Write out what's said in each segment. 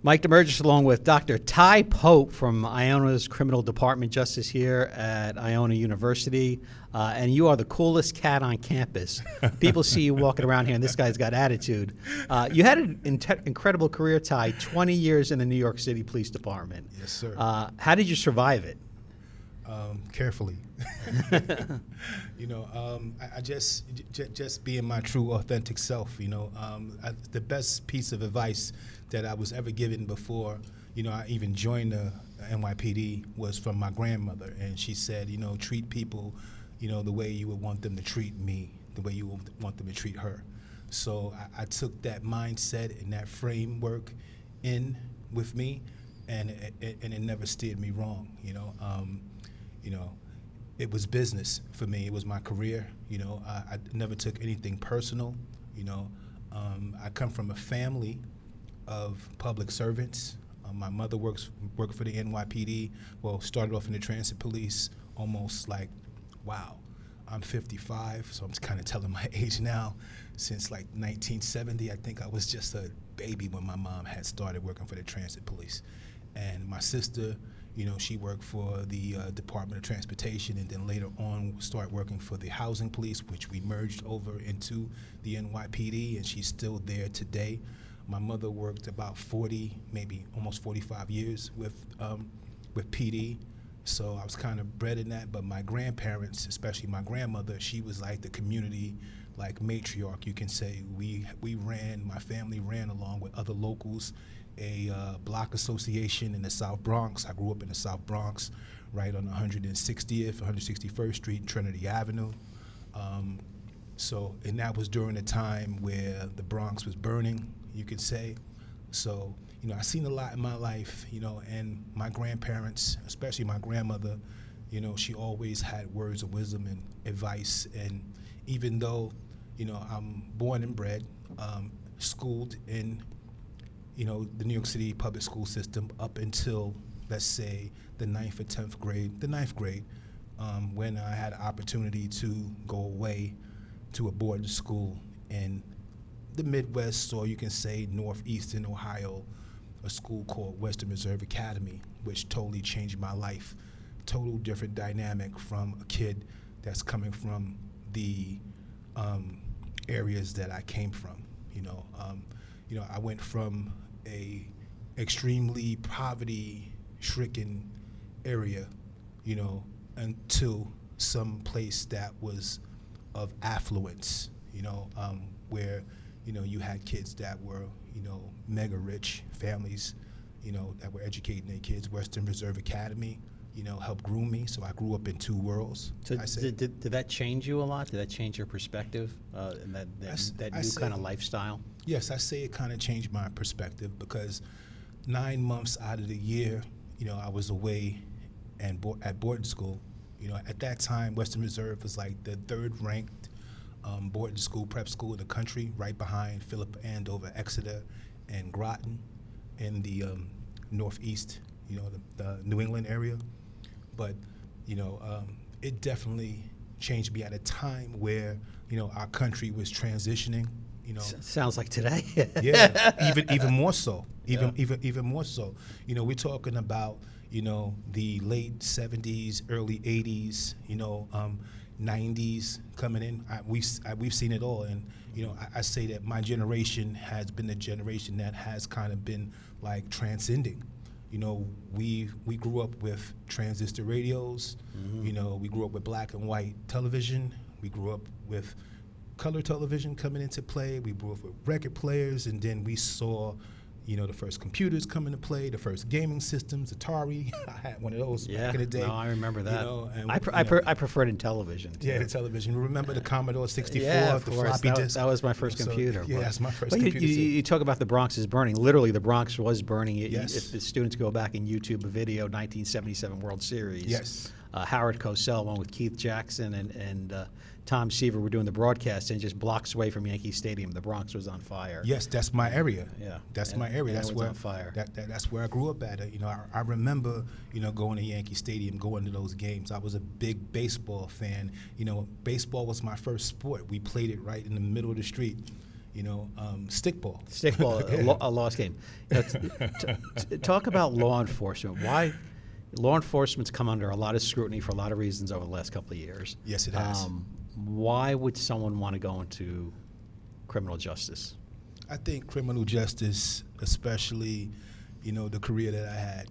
Mike Damergis along with Dr. Ty Pope from Iona's Criminal Department Justice here at Iona University. And you are the coolest cat on campus. People see you walking around here, and this guy's got attitude. You had an incredible career, Ty, 20 years in the New York City Police Department. Yes, sir. How did you survive it? Carefully. I just being my true, authentic self. The best piece of advice that I was ever given before, I even joined the NYPD was from my grandmother, and she said, treat people, the way you would want them to treat me, the way you would want them to treat her. So I took that mindset and that framework in with me, and it never steered me wrong. It was business for me. It was my career. I never took anything personal. I come from a family of public servants. My mother worked for the NYPD. Well, started off in the transit police. Almost like, wow, I'm 55, so I'm kind of telling my age now. Since like 1970, I think I was just a baby when my mom had started working for the transit police. And my sister, she worked for the Department of Transportation, and then later on started working for the Housing Police, which we merged over into the NYPD, and she's still there today. My mother worked about 40, maybe almost 45 years with PD, so I was kind of bred in that. But my grandparents, especially my grandmother, she was like the community, like matriarch, you can say. My family ran along with other locals, a block association in the South Bronx. I grew up in the South Bronx, right on 160th, 161st Street and Trinity Avenue. And that was during a time where the Bronx was burning, you could say. So, I've seen a lot in my life, and my grandparents, especially my grandmother, she always had words of wisdom and advice. And even though, I'm born and bred, schooled in the New York City public school system up until, let's say, the 9th or 10th grade, the 9th grade, when I had an opportunity to go away to a boarding school in the Midwest, or you can say Northeastern Ohio, a school called Western Reserve Academy, which totally changed my life. Total different dynamic from a kid that's coming from the areas that I came from. I went from a extremely poverty-stricken area, until some place that was of affluence, where, you had kids that were, mega rich families, that were educating their kids. Western Reserve Academy, helped groom me, so I grew up in two worlds. So did that change you a lot? Did that change your perspective, and that new kind of lifestyle? Yes, I say it kind of changed my perspective, because 9 months out of the year, I was away and at boarding school. At that time, Western Reserve was like the third-ranked boarding school, prep school in the country, right behind Philip Andover, Exeter, and Groton in the Northeast, the New England area. But, it definitely changed me at a time where, our country was transitioning. Sounds like today. Yeah, even more so. Even more so. We're talking about, the late 70s, early 80s, 90s coming in. We've seen it all, and I say that my generation has been the generation that has kind of been like transcending. We grew up with transistor radios. Mm-hmm. We grew up with black and white television. We grew up with color television coming into play. We grew up with record players, and then we saw, the first computers come into play, the first gaming systems, Atari. I had one of those back in the day. No, I remember that. And I preferred in television, too. Yeah, the television. Remember the Commodore 64, yeah, the floppy disk? That was my first computer. Yeah, that's my first computer. You talk about the Bronx is burning. Literally, the Bronx was burning. Yes. If the students go back and YouTube a video, 1977 World Series. Yes. Howard Cosell, along with Keith Jackson and Tom Seaver, were doing the broadcast, and just blocks away from Yankee Stadium, the Bronx was on fire. Yes, that's my area. Yeah, that's my area. That's where on fire. That's where I grew up at. I remember, going to Yankee Stadium, going to those games. I was a big baseball fan. Baseball was my first sport. We played it right in the middle of the street. stickball. Stickball, a lost game. Talk about law enforcement. Why law enforcement's come under a lot of scrutiny for a lot of reasons over the last couple of years. Yes, it has. Why would someone want to go into criminal justice? I think criminal justice, especially, the career that I had,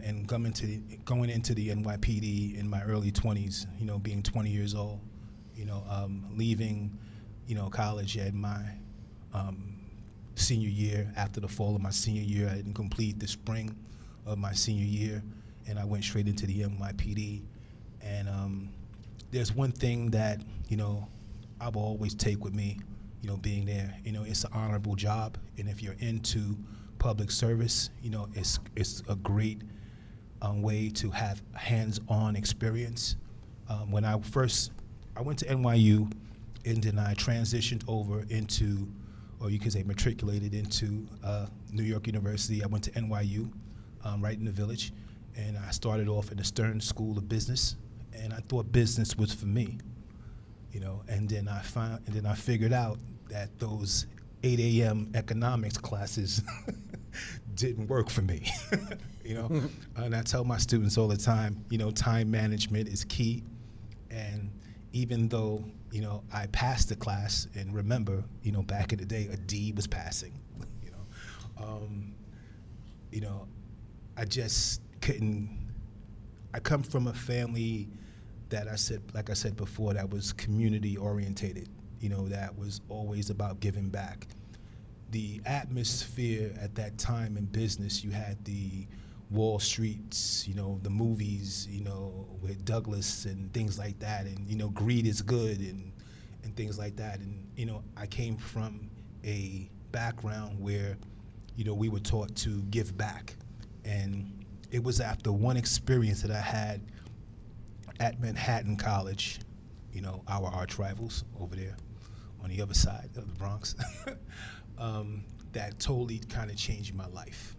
and going into the NYPD in my early 20s, being 20 years old, leaving, college at my senior year. After the fall of my senior year, I didn't complete the spring of my senior year, and I went straight into the NYPD. And there's one thing that, I will always take with me, being there. It's an honorable job, and if you're into public service, it's a great way to have hands-on experience. When I went to NYU, and then I transitioned over into, or you could say matriculated into New York University. I went to NYU, right in the Village, and I started off in the Stern School of Business, and I thought business was for me, and then I figured out that those 8 a.m. economics classes didn't work for me, and I tell my students all the time, time management is key, and even though, I passed the class, and remember, back in the day, a D was passing, I just couldn't. I come from a family that like I said before, that was community orientated, that was always about giving back. The atmosphere at that time in business, you had the Wall Streets, the movies, with Douglas and things like that, and greed is good and things like that. And I came from a background where we were taught to give back, and it was after one experience that I had at Manhattan College, our arch rivals over there on the other side of the Bronx, that totally kind of changed my life.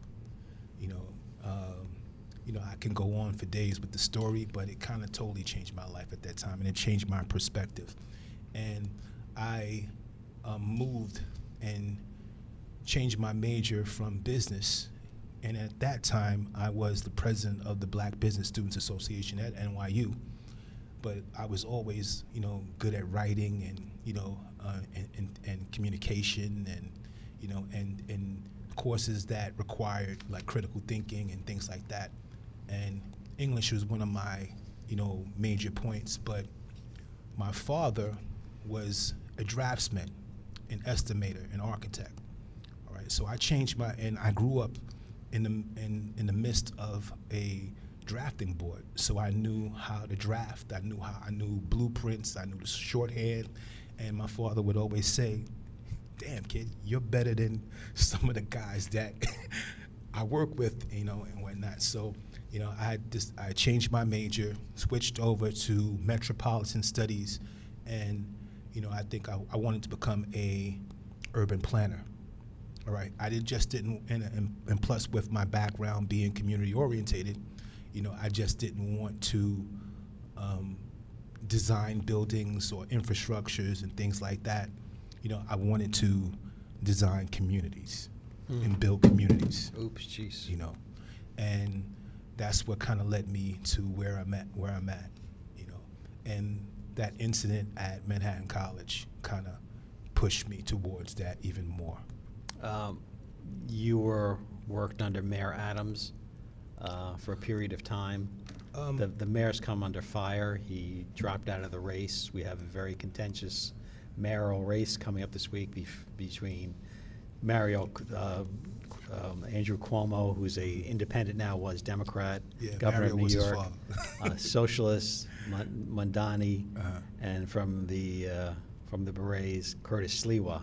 I can go on for days with the story, but it kind of totally changed my life at that time, and it changed my perspective. And I moved and changed my major from business, and at that time, I was the president of the Black Business Students Association at NYU. But I was always, good at writing and communication and courses that required like critical thinking and things like that. And English was one of my, major points. But my father was a draftsman, an estimator, an architect. All right, so I changed and I grew up in the midst of a drafting board, so I knew how to draft. I knew blueprints. I knew the shorthand, and my father would always say, "Damn, kid, you're better than some of the guys that I work with, and whatnot." So, I changed my major, switched over to metropolitan studies, and I think I wanted to become a urban planner. All right, and plus with my background being community orientated, I just didn't want to design buildings or infrastructures and things like that. I wanted to design communities and build communities. Oops, jeez. And that's what kind of led me to where I'm at. And that incident at Manhattan College kind of pushed me towards that even more. You worked under Mayor Adams for a period of time. The mayor's come under fire. He dropped out of the race. We have a very contentious mayoral race coming up this week between Andrew Cuomo, who's a independent now, was Democrat, governor of New York, socialist Mondani, and from the Berets, Curtis Sliwa.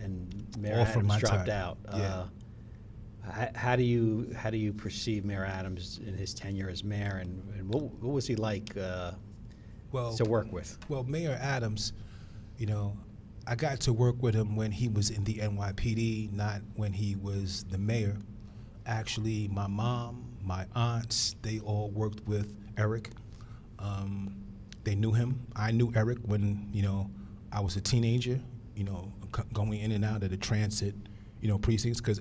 And Mayor Adams dropped out. How do you perceive Mayor Adams in his tenure as mayor, and what was he like to work with? Well, Mayor Adams, I got to work with him when he was in the NYPD, not when he was the mayor. Actually, my mom, my aunts, they all worked with Eric. They knew him. I knew Eric when I was a teenager. going in and out of the transit, precincts, because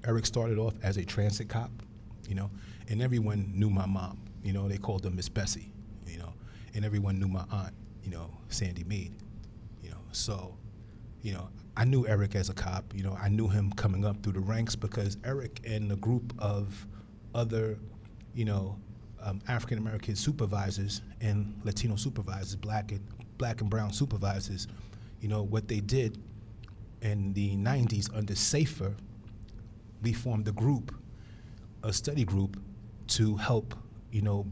Eric started off as a transit cop, and everyone knew my mom. They called her Miss Bessie, and everyone knew my aunt, Sandy Mead, So, I knew Eric as a cop. I knew him coming up through the ranks because Eric and a group of other, African American supervisors and Latino supervisors, black and brown supervisors, what they did in the 90s under SAFER, we formed a study group to help,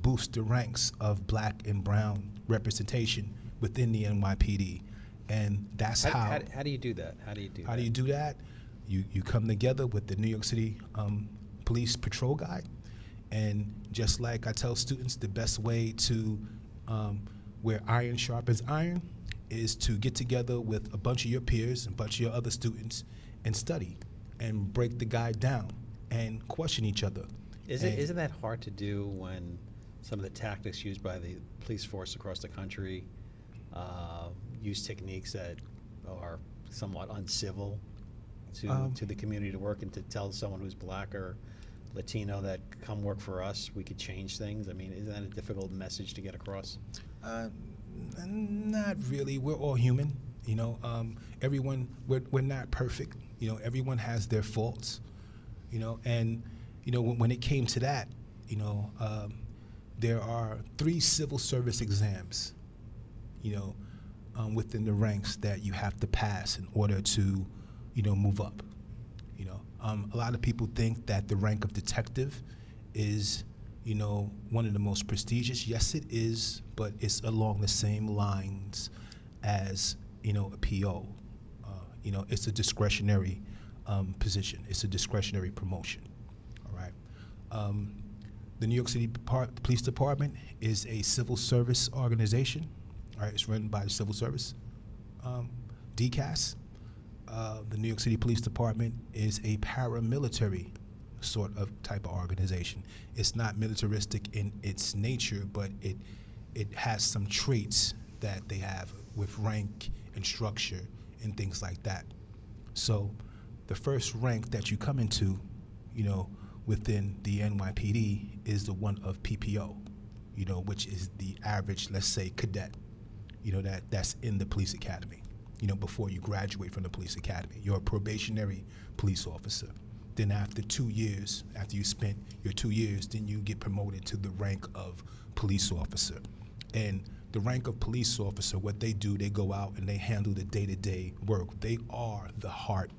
boost the ranks of black and brown representation within the NYPD. And that's how do you do that? How do you do that? You come together with the New York City Police Patrol Guide, and just like I tell students, the best way to where iron sharpens iron is to get together with a bunch of your peers and a bunch of your other students and study and break the guide down and question each other. Isn't that hard to do when some of the tactics used by the police force across the country use techniques that are somewhat uncivil to the community to work, and to tell someone who's black or Latino that come work for us, we could change things? I mean, isn't that a difficult message to get across? Not really. We're all human. Everyone, we're not perfect. Everyone has their faults. And when it came to that, there are 3 civil service exams, within the ranks that you have to pass in order to, move up. A lot of people think that the rank of detective is, one of the most prestigious. Yes, it is, but it's along the same lines as, a PO. It's a discretionary position. It's a discretionary promotion. All right. The New York City Police Department is a civil service organization. All right, it's run by the Civil Service, DCAS. The New York City Police Department is a paramilitary sort of type of organization. It's not militaristic in its nature, but it has some traits that they have with rank and structure and things like that. So the first rank that you come into, within the NYPD is the one of PPO, which is the average, let's say, cadet, that's in the police academy. Before you graduate from the police academy, you're a probationary police officer. Then after 2 years, after you spent your 2 years, then you get promoted to the rank of police officer. And the rank of police officer, what they do, they go out and they handle the day-to-day work. They are the heart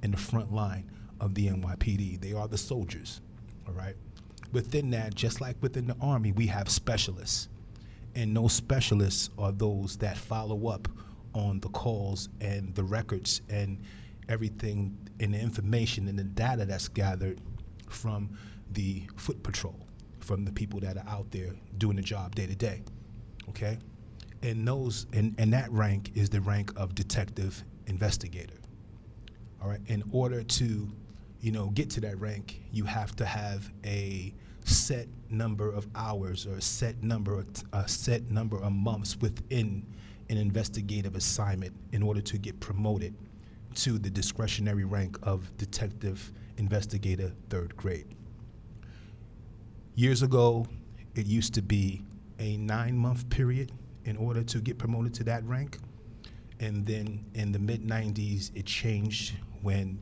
and the front line of the NYPD. They are the soldiers, all right? Within that, just like within the Army, we have specialists. And those specialists are those that follow up on the calls and the records and everything and the information and the data that's gathered from the foot patrol, from the people that are out there doing the job day to day, okay? And that rank is the rank of detective investigator, all right? In order to, get to that rank, you have to have a set number of hours or a set number of months within an investigative assignment in order to get promoted to the discretionary rank of detective investigator 3rd grade. Years ago, it used to be a 9-month period in order to get promoted to that rank. And then in the mid-90s, it changed when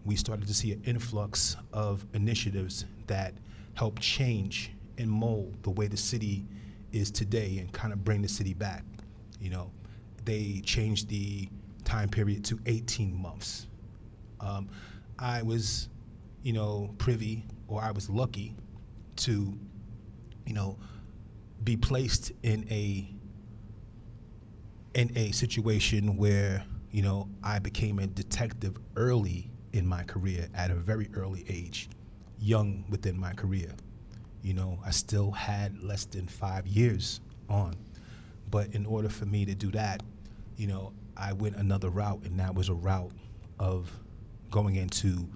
we started to see an influx of initiatives that helped change and mold the way the city is today and kind of bring the city back. They changed the time period to 18 months. I was, privy, or I was lucky to, be placed in a situation where, I became a detective early in my career, at a very early age, young within my career. I still had less than 5 years on. But in order for me to do that, I went another route, and that was a route of going into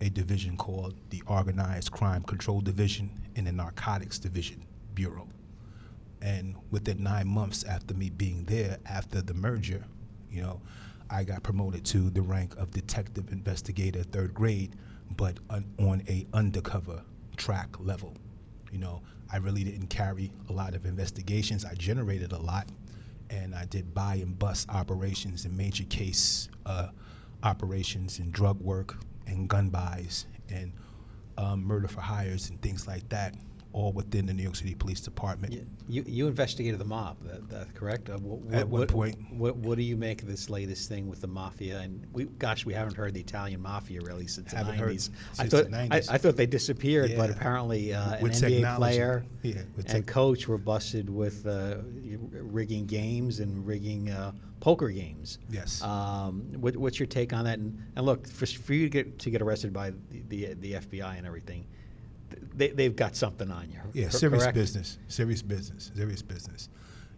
a division called the Organized Crime Control Division and the Narcotics Division Bureau. And within 9 months after me being there, after the merger, I got promoted to the rank of detective investigator, 3rd grade, but on a undercover track level. You know, I really didn't carry a lot of investigations. I generated a lot, and I did buy and bust operations and major case operations and drug work and gun buys and murder for hires and things like that, all within the New York City Police Department. You investigated the mob, that correct? At one point. What do you make of this latest thing with the mafia? And we haven't heard the Italian mafia really since the 90s. I thought they disappeared, but apparently an with NBA technology. player With and coach were busted with rigging games and rigging poker games. Yes. What's your take on that? And look, for you to get arrested by the FBI and everything, they've got something on you. Yeah, serious business.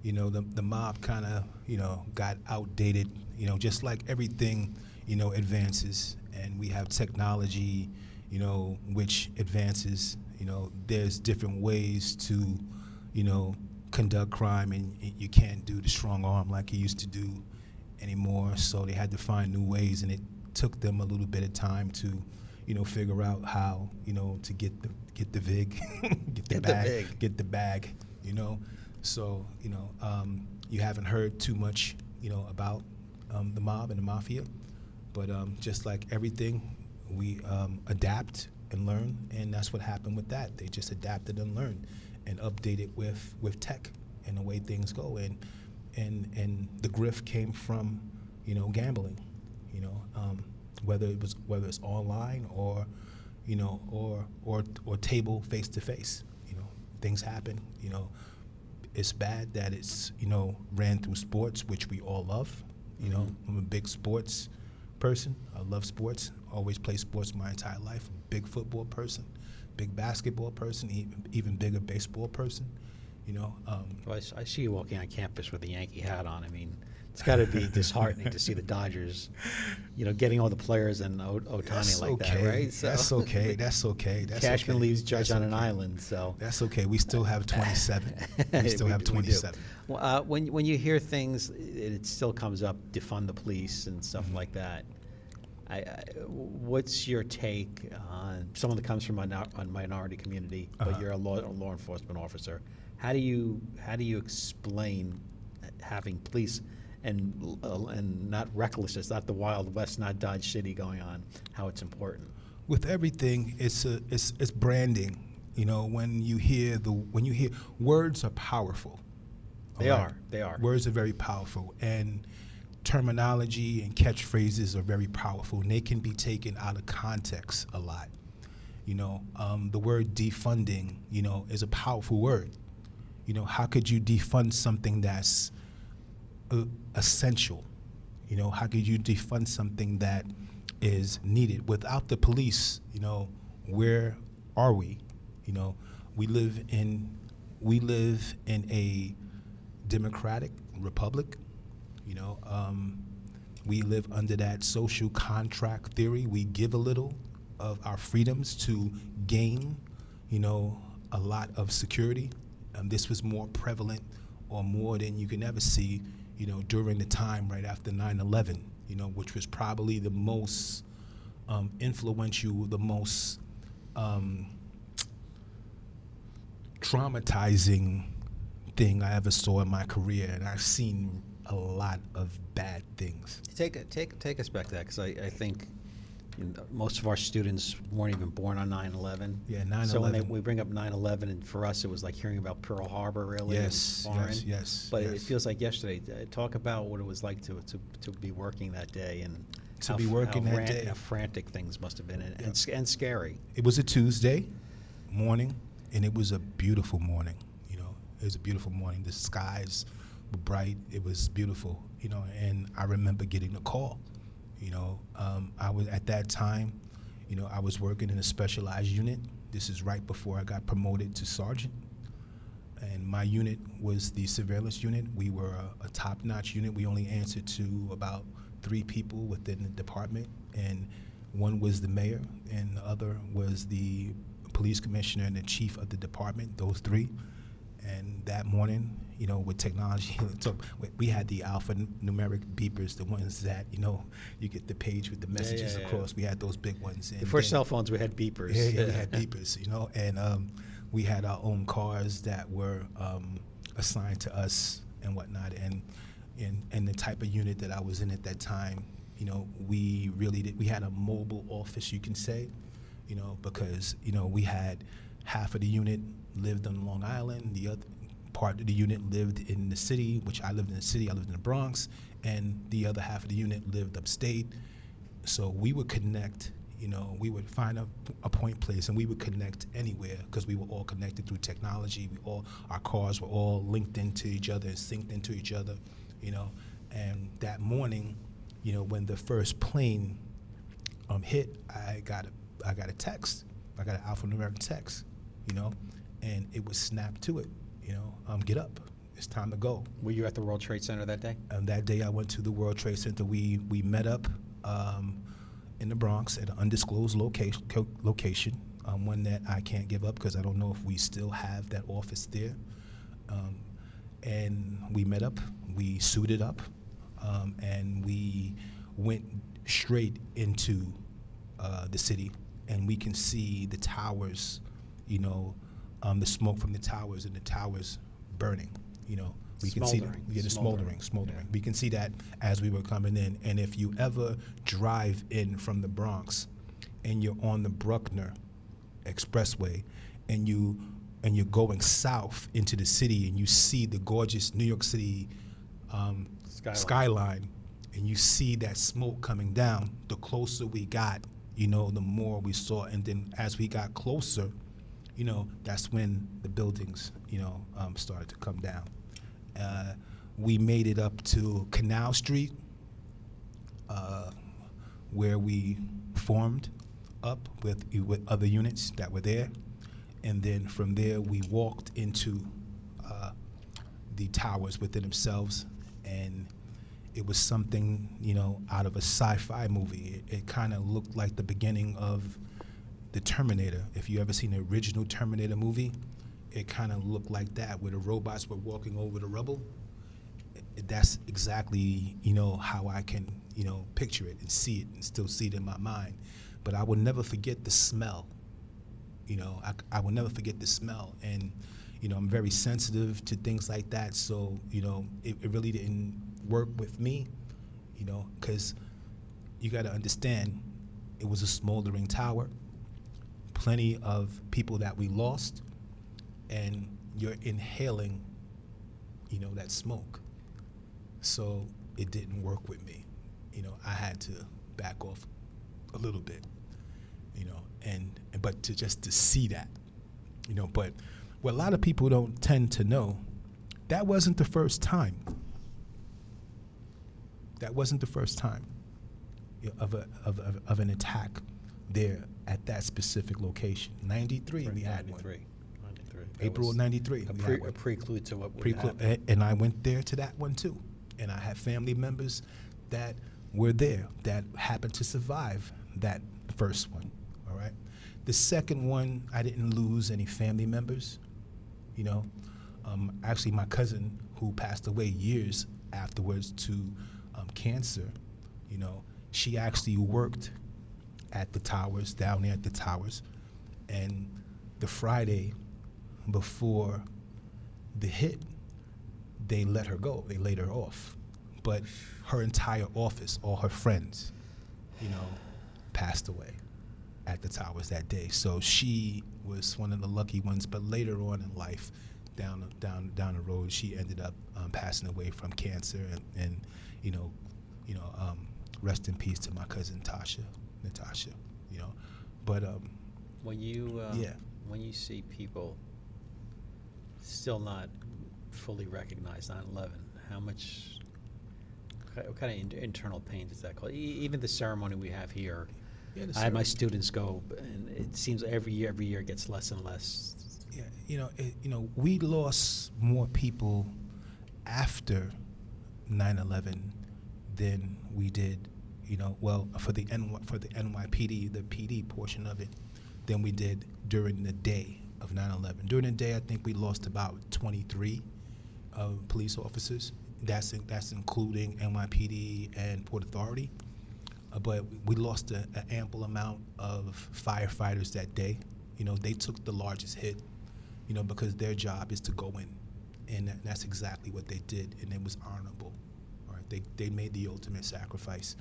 You know, the mob kind of, you know, got outdated, you know, just like everything, you know, advances, and we have technology, you know, which advances. You know, there's different ways to, you know, conduct crime, and you can't do the strong arm like you used to do anymore, so they had to find new ways, and it took them a little bit of time to, you know, figure out how, you know, to get the vig, get the bag, you know. So, you know, you haven't heard too much, you know, about the mob and the mafia, but just like everything, we adapt and learn, and that's what happened with that. They just adapted and learned and updated with tech and the way things go, and the grift came from, you know, gambling, you know. Whether it's online or, you know, or table face to face, you know, things happen. You know, it's bad that it's, you know, ran through sports, which we all love. You know, I'm a big sports person. I love sports. Always play sports my entire life. I'm a big football person, big basketball person, even bigger baseball person. You know. Well, I see you walking on campus with a Yankee hat on. I mean, it's got to be disheartening to see the Dodgers, you know, getting all the players and Ohtani like that, right? So That's okay. That's okay. Cashman leaves Judge on an island, so that's okay. We still have 27. We still have 27. Well, when you hear things, it still comes up, defund the police and stuff like that. What's your take on someone that comes from a minority community, but you're a law enforcement officer? How do you explain having police and not recklessness, not the Wild West, not Dodge City going on, how it's important? With everything, it's branding. You know, when you hear words are powerful. They are. Words are very powerful, and terminology and catchphrases are very powerful, and they can be taken out of context a lot. You know, the word defunding, you know, is a powerful word. You know, how could you defund something that's essential? You know, how could you defund something that is needed? Without the police, you know, where are we? You know, we live in a democratic republic. You know, we live under that social contract theory. We give a little of our freedoms to gain, you know, a lot of security. This was more prevalent, or more than you can ever see, you know, during the time right after 9/11, you know, which was probably the most influential, the most traumatizing thing I ever saw in my career, and I've seen a lot of bad things. Take us back to that, because I think most of our students weren't even born on 9/11. Yeah, 9/11. So when we bring up 9/11, and for us it was like hearing about Pearl Harbor, really. Yes, yes. But it feels like yesterday. Talk about what it was like to be working that day, and how frantic things must have been, and scary. It was a Tuesday morning, and it was a beautiful morning. You know, it was a beautiful morning. The skies were bright. It was beautiful. You know, and I remember getting a call. You know, I was at that time, you know, I was working in a specialized unit. This is right before I got promoted to sergeant. And my unit was the surveillance unit. We were a top-notch unit. We only answered to about 3 people within the department, and one was the mayor, and the other was the police commissioner and the chief of the department, those 3. And that morning, you know, with technology, so we had the alphanumeric beepers, the ones that, you know, you get the page with the messages across. We had those big ones. And before cell phones, we had beepers. Yeah, we had beepers, you know, and we had our own cars that were assigned to us and whatnot. And the type of unit that I was in at that time, you know, we had a mobile office, you can say, you know, because, you know, we had half of the unit lived on Long Island, the other part of the unit lived in the city, which I lived in the city, I lived in the Bronx, and the other half of the unit lived upstate. So we would connect, you know, we would find a point place and we would connect anywhere because we were all connected through technology. Our cars were all linked into each other and synced into each other, you know. And that morning, you know, when the first plane hit, I got a text. I got an alphanumeric text, you know, and it was snapped to it, you know, get up, it's time to go. Were you at the World Trade Center that day? That day I went to the World Trade Center. We met up in the Bronx at an undisclosed location, one that I can't give up because I don't know if we still have that office there. And we met up, we suited up, and we went straight into the city, and we can see the towers, you know, the smoke from the towers and the towers burning, you know. We can see the smoldering. Yeah. We can see that as we were coming in. And if you ever drive in from the Bronx and you're on the Bruckner Expressway and you're going south into the city and you see the gorgeous New York City skyline and you see that smoke coming down, the closer we got, you know, the more we saw. And then as we got closer, you know, that's when the buildings, you know, started to come down. We made it up to Canal Street, where we formed up with other units that were there. And then from there, we walked into the towers within themselves. And it was something, you know, out of a sci-fi movie. It kind of looked like the beginning of the Terminator. If you ever seen the original Terminator movie, it kind of looked like that, where the robots were walking over the rubble. That's exactly, you know, how I can, you know, picture it and see it and still see it in my mind. But I will never forget the smell. You know, I will never forget the smell. And, you know, I'm very sensitive to things like that. So, you know, it really didn't work with me, you know, because you got to understand, it was a smoldering tower, plenty of people that we lost, and you're inhaling, you know, that smoke. So it didn't work with me. You know, I had to back off a little bit, you know, but to see that, you know. But what a lot of people don't tend to know, that wasn't the first time. That wasn't the first time of an attack there at that specific location. 93, we had one. 93. April of 93. A prelude to what would happen. And I went there to that one too. And I had family members that were there that happened to survive that first one, all right? The second one, I didn't lose any family members, you know. Actually, my cousin, who passed away years afterwards to cancer, you know, she actually worked at the towers, down there at the towers. And the Friday before the hit, they let her go. They laid her off. But her entire office, all her friends, you know, passed away at the towers that day. So she was one of the lucky ones. But later on in life, down the road, she ended up passing away from cancer. And you know, rest in peace to my cousin Natasha. You know, but when you see people still not fully recognize 9/11, what kind of internal pain does that cause? Even the ceremony we have here, I had my students go, and it seems every year gets less and less. Yeah, we lost more people after 9/11 than we did, for the NYPD, the PD portion of it, than we did during the day of of 9/11. During the day, I think we lost about 23 police officers. That's including NYPD and Port Authority. But we lost an ample amount of firefighters that day. You know, they took the largest hit, you know, because their job is to go in. And that's exactly what they did, and it was honorable. All right, they made the ultimate sacrifice.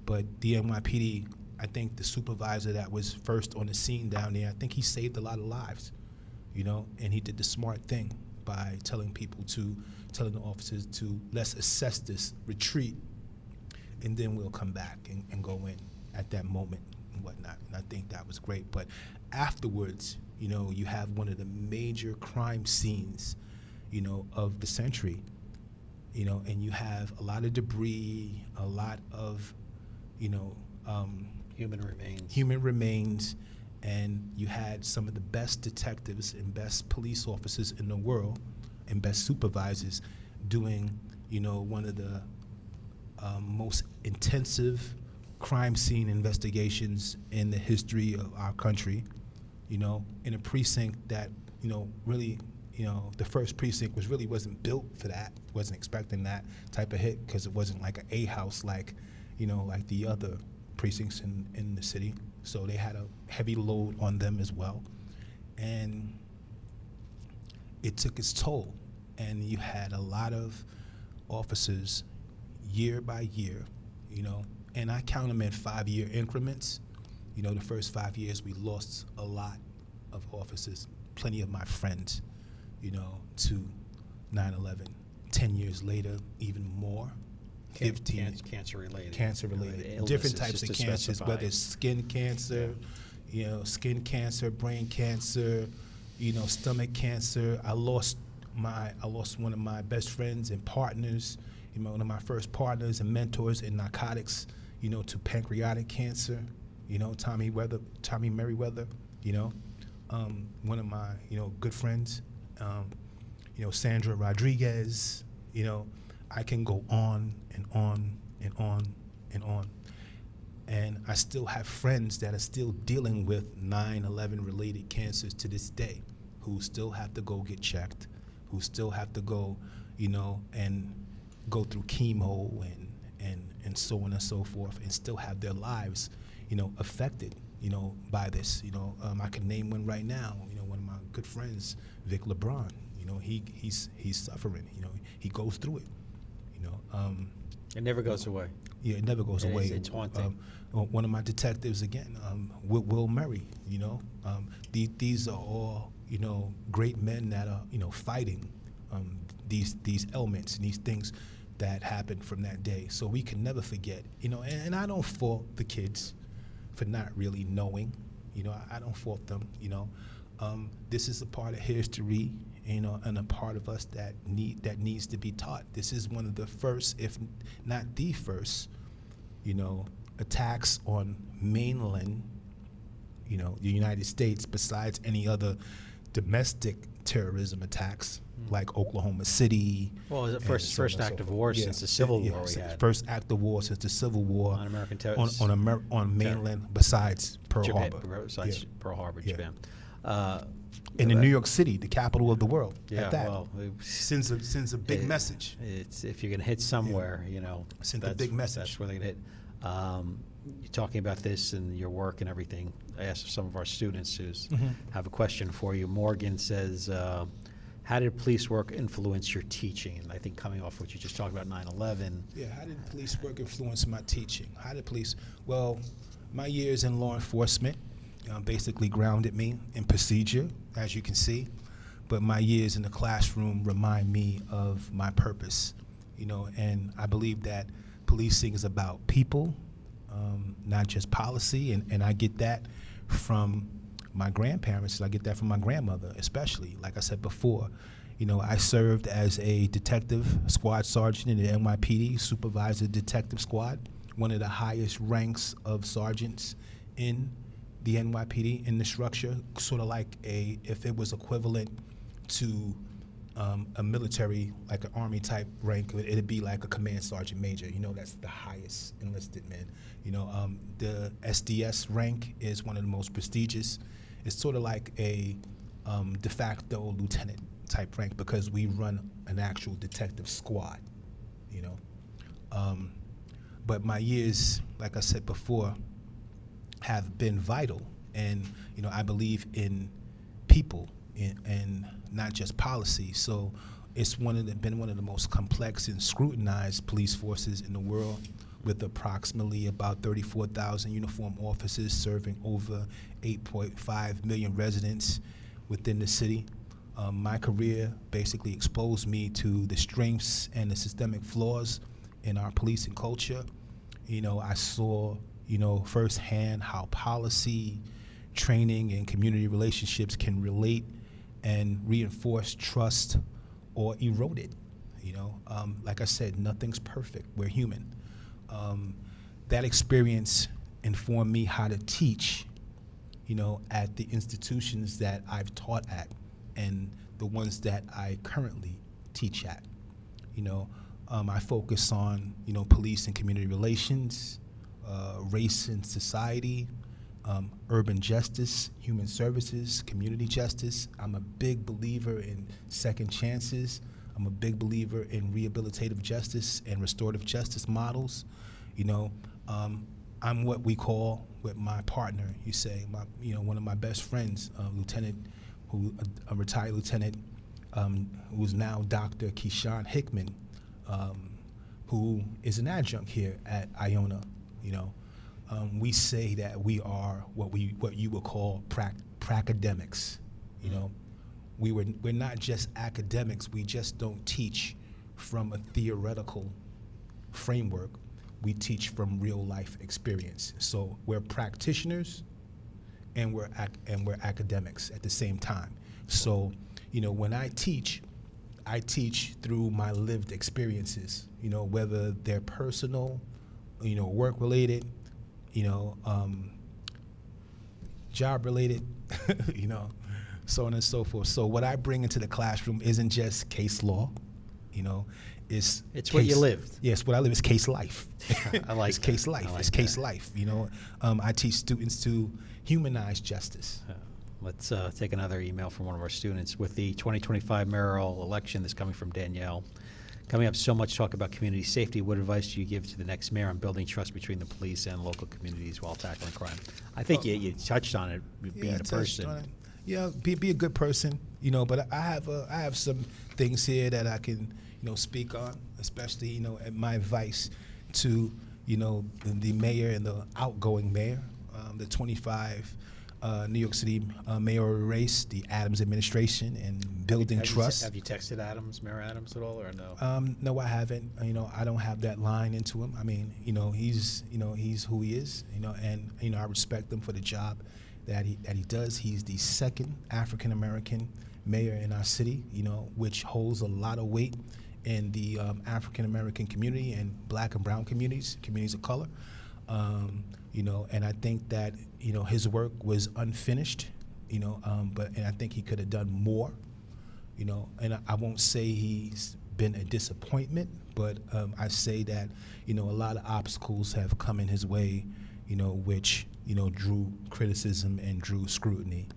But the NYPD, I think the supervisor that was first on the scene down there, I think he saved a lot of lives, you know, and he did the smart thing by telling the officers to, let's assess this, retreat, and then we'll come back and go in at that moment and whatnot. And I think that was great. But afterwards, you know, you have one of the major crime scenes, you know, of the century, you know, and you have a lot of debris, a lot of, you know, human remains, and you had some of the best detectives and best police officers in the world and best supervisors doing, you know, one of the most intensive crime scene investigations in the history of our country, you know, in a precinct that, you know, really, you know, the first precinct wasn't built for that, wasn't expecting that type of hit, because it wasn't like an A house like, you know, like the other precincts in the city. So they had a heavy load on them as well. And it took its toll. And you had a lot of officers year by year, you know, and I count them in 5-year increments. You know, the first 5 years we lost a lot of officers, plenty of my friends, you know, to 9/11. 10 years later, even more. 15 cancer-related, different types of cancers, whether it's skin cancer, you know, skin cancer, brain cancer, you know, stomach cancer. I lost one of my best friends and partners, you know, one of my first partners and mentors in narcotics, you know, to pancreatic cancer, you know, Tommy Merriweather, you know, one of my, you know, good friends, you know, Sandra Rodriguez, you know, I can go on and on and on and on. And I still have friends that are still dealing with 9/11 related cancers to this day, who still have to go get checked, who still have to go, you know, and go through chemo and so on and so forth, and still have their lives, you know, affected, you know, by this. You know, I can name one right now. You know, one of my good friends, Vic LeBron. You know, he's suffering. You know, he goes through it. You know, it never goes away. Yeah, it never goes away. It's haunting. One of my detectives again, Will Murray. You know, these are all, you know, great men that are, you know, fighting these elements and these things that happened from that day. So we can never forget. You know, and I don't fault the kids for not really knowing. You know, I don't fault them. You know, this is a part of history, you know, and a part of us that needs to be taught. This is one of the first, if not the first, you know, attacks on mainland, you know, the United States, besides any other domestic terrorism attacks like Oklahoma City. Well, it was the first act of war since the Civil War we had. First act of war since the Civil War on American on mainland, besides Pearl Harbor. Besides Pearl Harbor, Japan. And in New York City, the capital of the world. Yeah, at that. well, sends a big message. It's if you're going to hit somewhere, you know, sends a big message. That's where they're going to hit. You're talking about this and your work and everything. I asked some of our students who have a question for you. Morgan says, how did police work influence your teaching? And I think coming off what you just talked about, 9/11. Yeah, how did police work influence my teaching? Well, my years in law enforcement basically grounded me in procedure, as you can see. But my years in the classroom remind me of my purpose, you know, and I believe that policing is about people, not just policy, and I get that from my grandparents, and I get that from my grandmother, especially. Like I said before, you know, I served as a detective squad sergeant in the NYPD, supervisor detective squad, one of the highest ranks of sergeants in the NYPD in the structure, sort of like if it was equivalent to a military, like an Army type rank, it'd be like a command sergeant major. You know, that's the highest enlisted man. You know, the SDS rank is one of the most prestigious. It's sort of like a de facto lieutenant type rank because we run an actual detective squad, you know. But my years, like I said before, have been vital, and you know, I believe in people and not just policy. So it's been one of the most complex and scrutinized police forces in the world, with approximately about 34,000 uniformed officers serving over 8.5 million residents within the city. My career basically exposed me to the strengths and the systemic flaws in our policing culture. You know, I saw, you know, firsthand how policy, training, and community relationships can relate and reinforce trust or erode it. You know, like I said, nothing's perfect. We're human. That experience informed me how to teach, you know, at the institutions that I've taught at and the ones that I currently teach at. You know, I focus on, you know, police and community relations, race and society, urban justice, human services, community justice. I'm a big believer in second chances. I'm a big believer in rehabilitative justice and restorative justice models. You know, I'm what we call, with my partner, one of my best friends, a retired lieutenant, who's now Dr. Keyshawn Hickman, who is an adjunct here at Iona. You know, we say that we are what you would call pracademics. You know, we're not just academics. We just don't teach from a theoretical framework. We teach from real life experience. So we're practitioners and we're academics at the same time. So, you know, when I teach through my lived experiences, you know, whether they're personal, you know, work related, you know, job related, you know, so on and so forth. So what I bring into the classroom isn't just case law, you know, it's what you lived. Yes, what I live is case life. I like it's case life. I like it's case that. life. You know, I teach students to humanize justice. Let's take another email from one of our students. With the 2025 mayoral election that's coming from Danielle, coming up so much talk about community safety, what advice do you give to the next mayor on building trust between the police and local communities while tackling crime? I think you touched on it, being a person. Yeah, be a good person, you know, but I have some things here that I can, you know, speak on, especially, you know, at my advice to, you know, the mayor and the outgoing mayor, the 25 New York City mayoral race, the Adams administration, and building trust. Have you texted Mayor Adams at all, or no? No, I haven't. You know, I don't have that line into him. I mean, you know, he's who he is, you know, and, you know, I respect him for the job that he does. He's the second African American mayor in our city, you know, which holds a lot of weight in the African American community and Black and brown communities of color. You know, and I think that, you know, his work was unfinished, you know, and I think he could have done more, you know, and I won't say he's been a disappointment, but I say that, you know, a lot of obstacles have come in his way, you know, which, you know, drew criticism and drew scrutiny.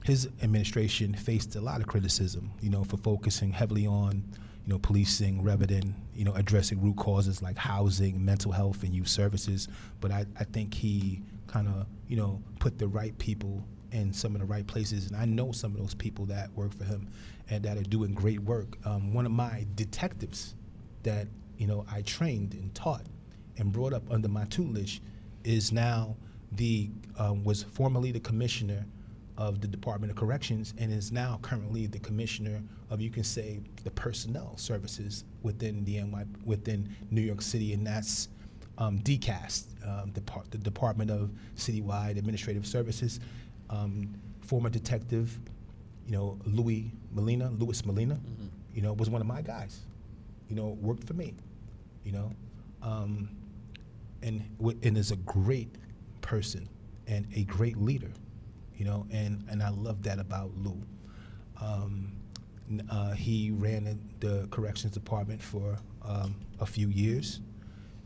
His administration faced a lot of criticism, you know, for focusing heavily on, you know, policing rather than, you know, addressing root causes like housing, mental health, and youth services. But I think he kind of, you know, put the right people in some of the right places. And I know some of those people that work for him and that are doing great work. One of my detectives that, you know, I trained and taught and brought up under my tutelage is now was formerly the commissioner of the Department of Corrections and is now currently the commissioner of, you can say, the personnel services within within New York City, and that's DCAS, the Department of Citywide Administrative Services. Former detective, you know, Louis Molina, Mm-hmm. you know, was one of my guys, you know, worked for me, you know, and is a great person and a great leader. You know, and I love that about Lou. He ran the corrections department for a few years,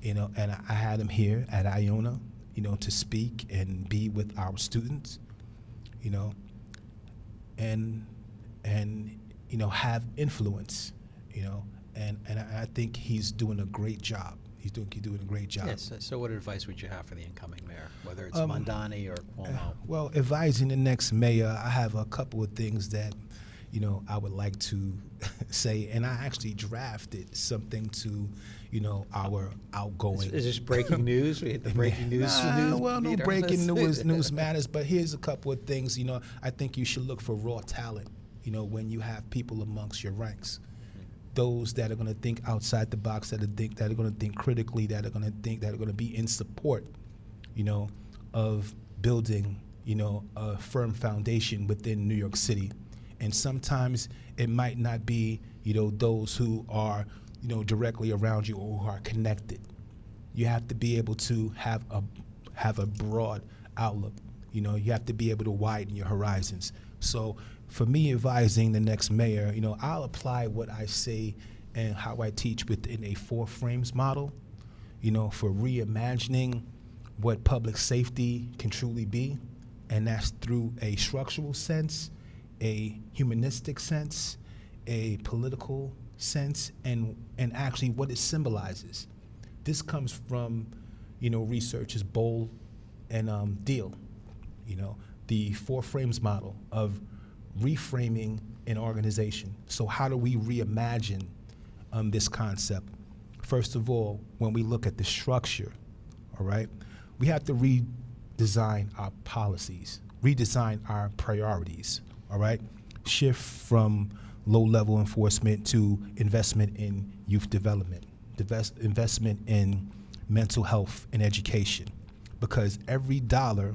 you know, and I had him here at Iona, you know, to speak and be with our students, you know, and you know, have influence, you know, and I think he's doing a great job. He's doing a great job. Yes. So what advice would you have for the incoming mayor, whether it's Mondani or Cuomo? Well, advising the next mayor, I have a couple of things that, you know, I would like to say, and I actually drafted something to, you know, our outgoing. Is this breaking news? We hit the breaking news. Well, no breaking news matters, but here's a couple of things. You know, I think you should look for raw talent, you know, when you have people amongst your ranks. Those that are going to think outside the box, that are going to think critically, that are going to be in support, you know, of building, you know, a firm foundation within New York City. And sometimes it might not be, you know, those who are, you know, directly around you or who are connected. You have to be able to have a broad outlook. You know, you have to be able to widen your horizons. So for me, advising the next mayor, you know, I'll apply what I say and how I teach within a 4 frames model, you know, for reimagining what public safety can truly be. And that's through a structural sense, a humanistic sense, a political sense, and actually what it symbolizes. This comes from, you know, researchers Bowl and Deal, you know, the 4 frames model of reframing an organization. So how do we reimagine this concept? First of all, when we look at the structure, all right, we have to redesign our policies, redesign our priorities, all right? Shift from low-level enforcement to investment in youth development, investment in mental health and education, because every dollar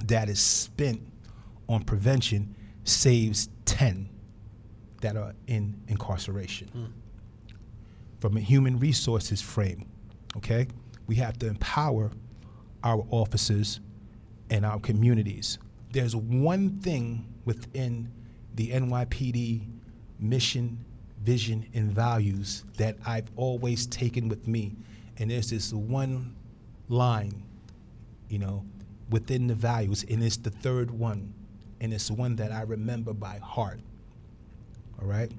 that is spent on prevention saves 10 that are in incarceration. From a human resources frame, okay, we have to empower our officers and our communities. There's one thing within the NYPD mission, vision, and values that I've always taken with me, and there's this one line, you know, within the values, and it's the third one, and it's one that I remember by heart, all right?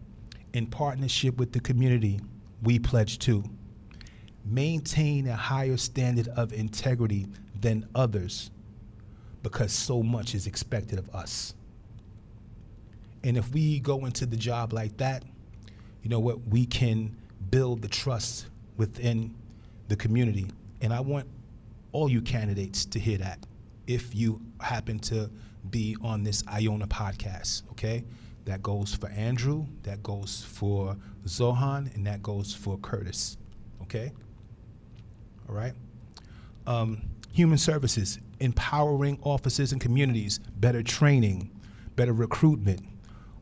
In partnership with the community, we pledge to maintain a higher standard of integrity than others, because so much is expected of us. And if we go into the job like that, you know what, we can build the trust within the community. And I want all you candidates to hear that if you happen to be on this Iona podcast, okay? That goes for Andrew, that goes for Zohan, and that goes for Curtis, okay? All right? Human services, empowering officers and communities, better training, better recruitment,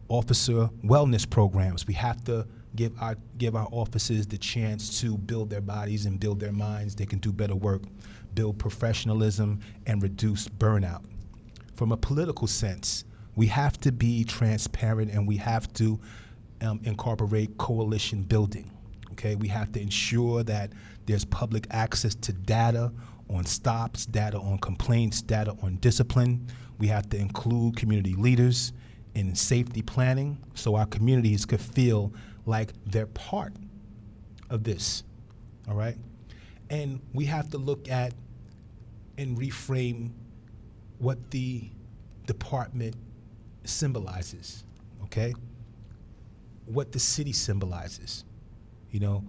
officer wellness programs. We have to give our officers the chance to build their bodies and build their minds. They can do better work, build professionalism, and reduce burnout. From a political sense, we have to be transparent, and we have to incorporate coalition building. Okay, we have to ensure that there's public access to data on stops, data on complaints, data on discipline. We have to include community leaders in safety planning so our communities could feel like they're part of this, all right? And we have to look at and reframe what the department symbolizes, okay? What the city symbolizes. You know,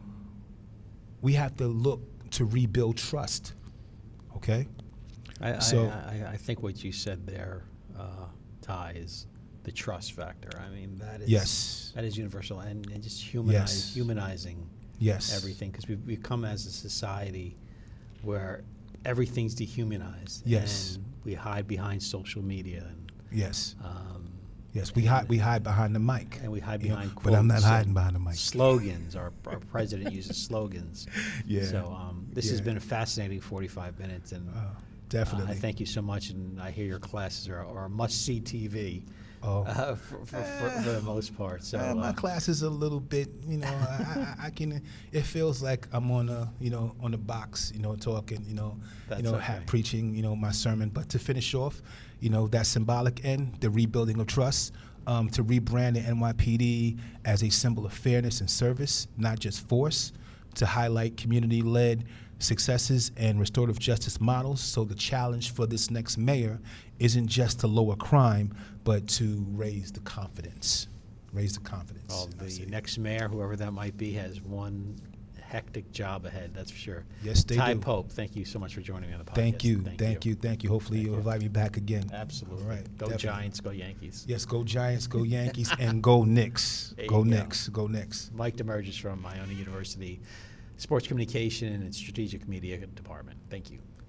we have to look to rebuild trust, okay? I think what you said there, Ty, is the trust factor. I mean, that is that is universal, and just humanizing everything, because we've become as a society where everything's dehumanized, and we hide behind social media. And, we hide behind the mic, and we hide behind quotes, but I'm not hiding behind the mic. Slogans. Our president uses slogans. So this has been a fascinating 45 minutes, and Definitely. I thank you so much, and I hear your classes are must-see TV. Oh. For the most part. So my class is a little bit, I can. It feels like I'm on on the box, talking, That's okay. preaching, my sermon. But to finish off, that symbolic end, the rebuilding of trust, to rebrand the NYPD as a symbol of fairness and service, not just force, to highlight community-led successes and restorative justice models. So the challenge for this next mayor isn't just to lower crime, but to raise the confidence. Raise the confidence. Well, the next mayor, whoever that might be, has one hectic job ahead, that's for sure. Yes, they Ty do. Pope, thank you so much for joining me on the podcast. Thank you. Hopefully you'll invite me back again. Absolutely. All right, Go definitely. Giants, go Yankees. Yes, go Giants, go Yankees, and go Knicks. There Go you go. Knicks. Go Knicks. Mike Damergis from Iona University, Sports Communication and Strategic Media Department. Thank you.